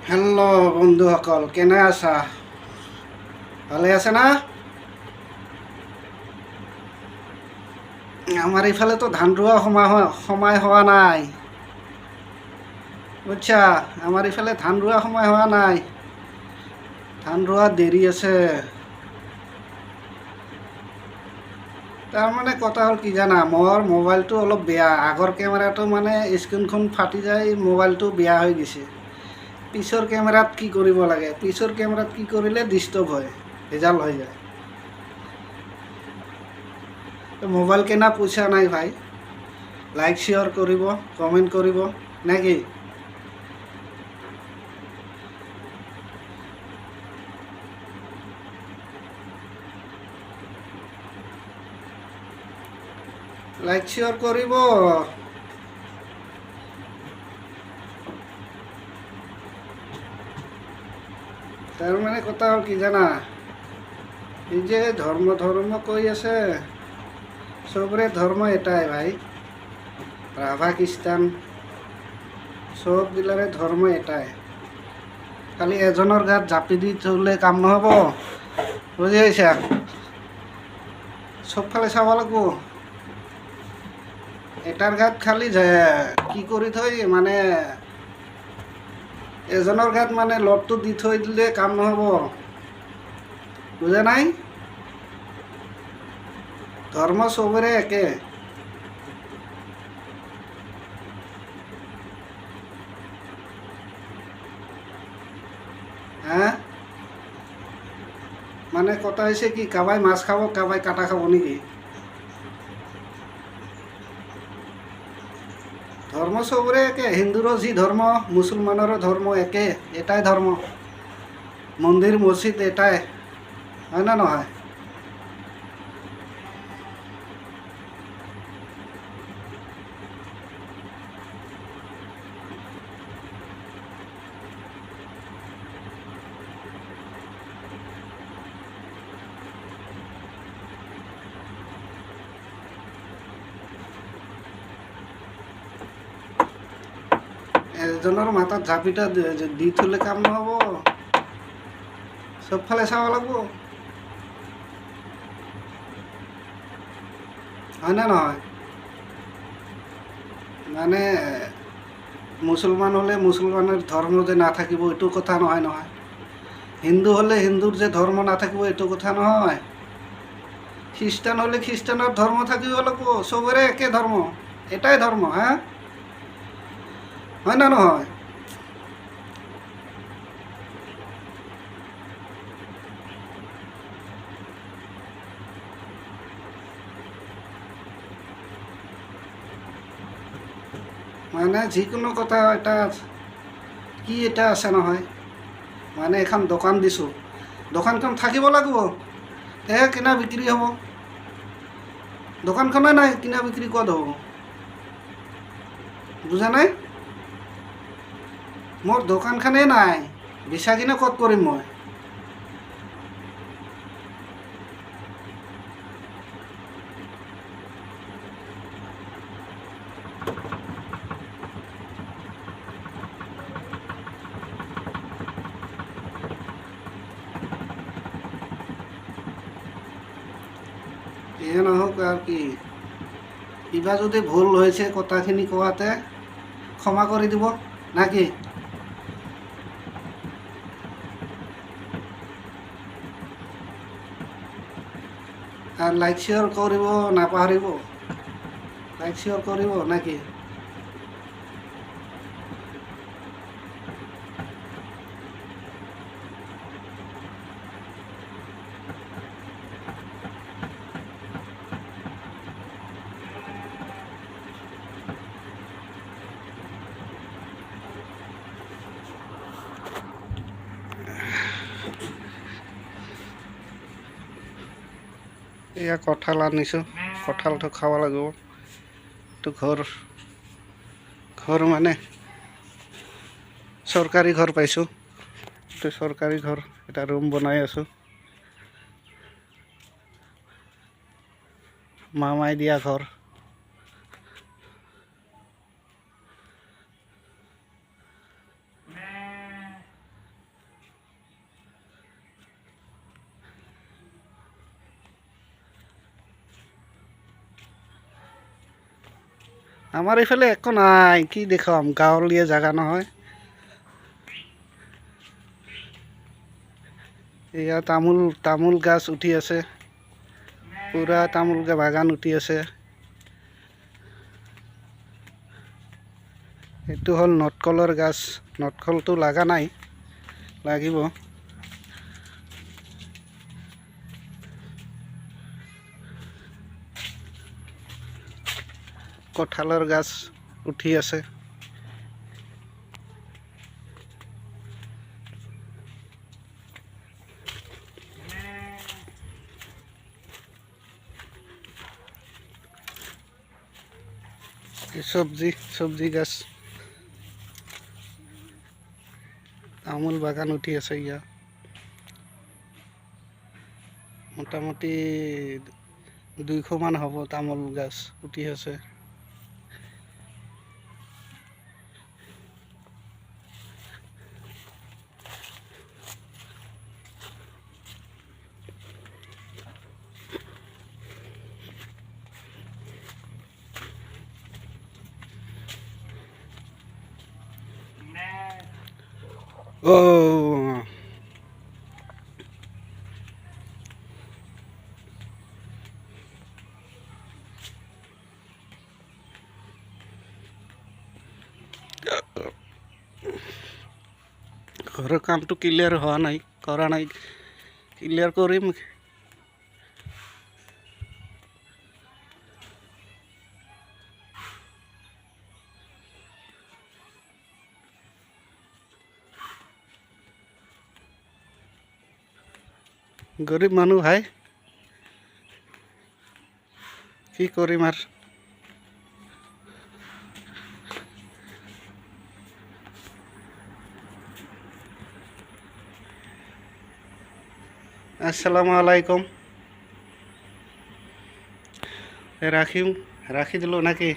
Hello বন্ধুসকল, কেনে আছা? ভালে আছে না? আমাৰ ইফালেতো ধান ৰোৱা সময় হোৱা নাই, বুজিছা? আমাৰ ইফালে ধান ৰোৱা সময় হোৱা নাই, ধান ৰোৱা দেৰি আছে। তাৰমানে কথা হ'ল কি জানা, মোৰ মোবাইলটো অলপ বেয়া। আগৰ কেমেৰাটো মানে স্ক্ৰীণখন ফাটি যায়, মোবাইলটো বেয়া হৈ গৈছে। পিছৰ কেমেৰাত কি কৰিব লাগে? পিছৰ কেমেৰাত কি কৰিলে ডিষ্টাৰ্ব হয়, ভেজাল হৈ যায়। মোবাইল কিনা পইচা নাই ভাই। লাইক শ্বেয়াৰ কৰিব, কমেণ্ট কৰিব নে কি? লাইক শ্বেয়াৰ কৰিব। তাৰমানে কথা হ'ল কি জানা, এই যে ধৰ্ম কৈ আছে, চবৰে ধৰ্ম এটাই ভাই। ৰাভা খ্ৰীষ্টান চববিলাৰে ধৰ্ম এটাই। খালি এজনৰ গাত জাপি দি থ'লে কাম নহ'ব, বুজি পাইছা? চবফালে চাব লাগিব। এটাৰ গাত খালি কি কৰি থৈ মানে এজনৰ গাত মানে লডটো দি থৈ দিলে কাম নহ'ব, বুজা নাই? ধৰ্ম চবৰে একে। হা? মানে কথা হৈছে কি, কাবাই মাছ খাব, কাবাই কাটা খাব নেকি? ধৰ্ম চবৰে একে। হিন্দুৰো যি ধৰ্ম, মুছলমানৰো ধৰ্ম একে, এটাই ধৰ্ম। মন্দিৰ মছজিদ এটাই, হয় না নহয়? এজনৰ মাথাত জাপিটা দি থ'লে কাম নহ'ব, চবফালে চাব লাগিব, হয় না নহয়? মানে মুছলমান হ'লে মুছলমানৰ ধৰ্ম যে নাথাকিব এইটো কথা নহয় নহয়। হিন্দু হ'লে হিন্দুৰ যে ধৰ্ম নাথাকিব এইটো কথা নহয়। খ্ৰীষ্টান হ'লে খ্ৰীষ্টানৰ ধৰ্ম থাকিব লাগিব, চবৰে একে ধৰ্ম, এটাই ধৰ্ম। হা? হয় না নহয়? মানে যিকোনো কথা এটা কি এটা আছে নহয়, মানে এখন দোকান দিছোঁ, দোকানখন থাকিব লাগিব, তেহে কিনা বিক্ৰী হ'ব। দোকানখনে নাই, কিনা বিক্ৰী ক'ত হ'ব? বুজা নাই? মোৰ দোকানখনেই নাই, বেচা কিনা ক'ত কৰিম মই? নহওক আৰু কি, কিবা যদি ভুল হৈছে কথাখিনি কোৱাতে ক্ষমা কৰি দিব না কি? আৰু লাইক শ্বেয়াৰ কৰিব নাপাহৰিব, লাইক শ্বেয়াৰ কৰিব না কি? এয়া কঁঠাল আনিছোঁ, কঁঠালটো খাব লাগিব। এইটো ঘৰ মানে চৰকাৰী ঘৰ পাইছোঁ, এইটো চৰকাৰী ঘৰ, এটা ৰুম বনাই আছোঁ, মামাই দিয়া ঘৰ। আমাৰ এইফালে একো নাই, কি দেখাম, গাঁৱলীয়া জাগা নহয়। এয়া তামোল গাছ উঠি আছে, পুৰা তামোল বাগান উঠি আছে। এইটো হ'ল নটকলৰ গাছ, নটকলটো লগা নাই, লাগিব। কঁঠালৰ গাছ উঠি আছে। চব্জি গাছ, তামোল বাগান উঠি আছে। ইয়া মোটামুটি 200 মান হ'ব তামোল গাছ উঠি আছে। Oh, ঘৰৰ কামটো ক্লিয়াৰ হোৱা নাই, কৰা নাই, ক্লিয়াৰ কৰিম। গৰীব মানুহ ভাই, কি কৰিম আৰ। আসসালামু আলাইকুম। ৰাখি দিল নাকি?